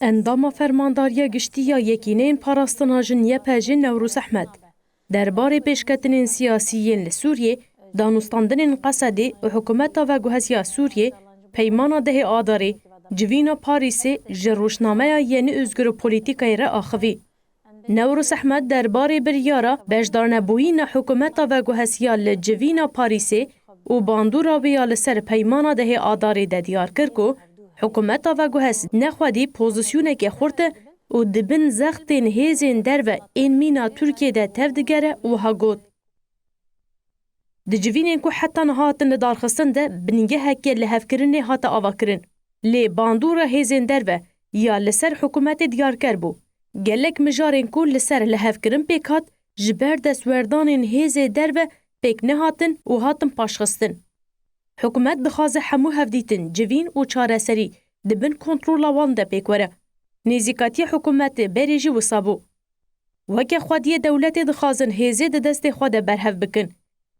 اندام فرمانداریا گشتیا یکینین پاراستنا جنیه پاجین نوروز احمد درباره پیشکتنین سیاسیین لسوریه دانستاندنین قصدی و حکومت و گوهزیا سوریه پیمانا ده آداری جوینا پاریسی جروشنامه یعنی özgür پولیتیکای را آخوی. نوروز احمد درباره بریارا بجدارنبویین حکومت و گوهزیا لجوینا پاریسی و باندورا ویا لسر پیمانا ده آداری ده دیار کرکو حکومت و گوهز نخوادی پوزیسیونه که خورده و دبن زختین هیزین در و این مینا ترکیه ده تردگره و هاگود. دجوینین که حتی نهاتن دارخستن ده بنیگه هکی لحفکرین هاتا آواکرین. لی باندورا هیزین در و یا لسر حکومت دیار کر بو. گلک مجارین که لسر لحفکرین پیکات جبر دستوردانین هیزی در و پیک نهاتن و هاتن پاشخستن. حکومت دخوازه همو هفدیتن جوین و چاره سری دبن کنترولا وان ده پیکوره. نزیکاتی حکومت بریجی و صابو. وکه خودی دولت دخوازن هیزی ده دست خود برهف بکن.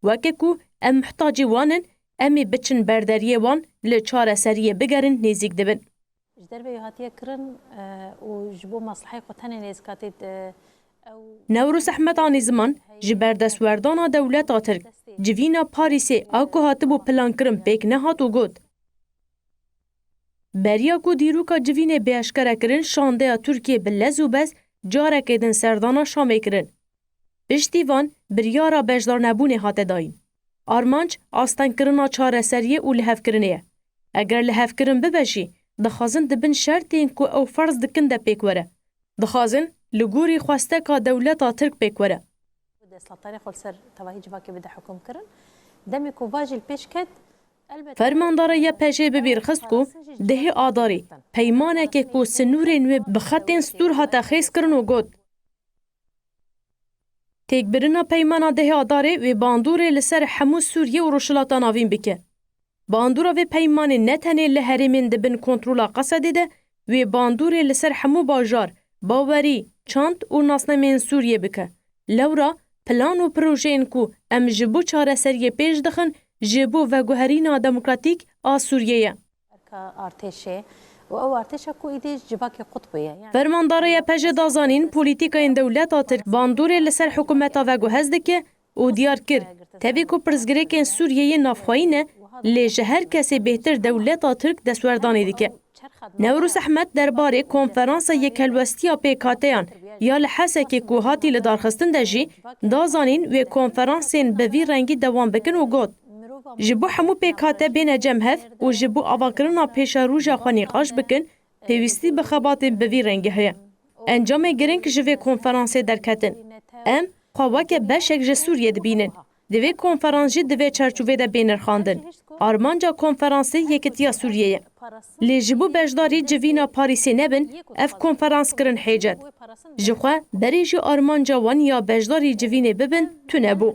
وکه کو ام محتاجی وانن امی بچن برداریه وان لچاره سریه بگرن نزیک دبن. نوروز احمد آنی زمان جبر دستوردانا دولت آترک جوینا پاریسی آکو هاتبو پلان کرم پیک نهاتو گود. بریا کو دیروکا جوینه بیاشکره کرن شانده ترکیه بلزو بس جاره کدن سردانا شامه کرن. پشتیوان بریارا بجدار نبونه هاته داین. آرمانج آستان کرنا چاره سریه و لحف کرنه. اگر لحف کرن ببشی دخوازن دبن شرطین کو او فرض دکن ده پیک وره. دخوازن لگوری خواسته که دولت ترک پیک وره. فرمانداره یا پیشه ببیر خست کو ده آداری پیمانه که کو سنورین و بخطین ستور هاته خیس کرن و گود. تیک برنا پیمانا ده آداری و باندوره لسر همو سوریه و روشلاتا ناوین بکه. باندوره و پیمانه نتنه لحریمین دبن کنترولا قصده ده و باندوره لسر همو باجار باوری چاند و ناسنمین سوریه بکه. لورا پلان و پروژین کو ام جبو چاره سریه پیش دخن جبو و گوهرینا دموکراتیک آ سوریه. فرمانداره پژ دازانین پولیتیکا این دولت آتر باندوره لسر حکومت و گوهز دکه و دیار کر تبی کو پرزگره که سوریه نافخواینه لیجه هر کسی بهتر دولت آترک دستوردانی دکه. نوروز احمد درباره کنفرانس یک هلوستیا پیکاتیان یا لحسه که کوهاتی لدارخستن دجی دازانین و کنفرانسین به وی رنگی دوام بکن و گود. جبو همو پیکاته بین جمهف و جبو آواکرنا پیش روژا خوانی قاش بکن پیوستی بخبات به وی رنگی هیا. انجام گرنگ جوی کنفرانس درکتن. ام خواهک بشک جسوریه دبینن. دوی کنفرانس جی دوی چرچوه ده بینر خاندن. آرمانجا کنفرانس یکتیا سوریه. لیجبو بجداری جوینا پاریسی نبن اف کنفرانس کرن حیجت. جخوا بریجو آرمانجا وان یا بجداری جوینه ببن تو نبو.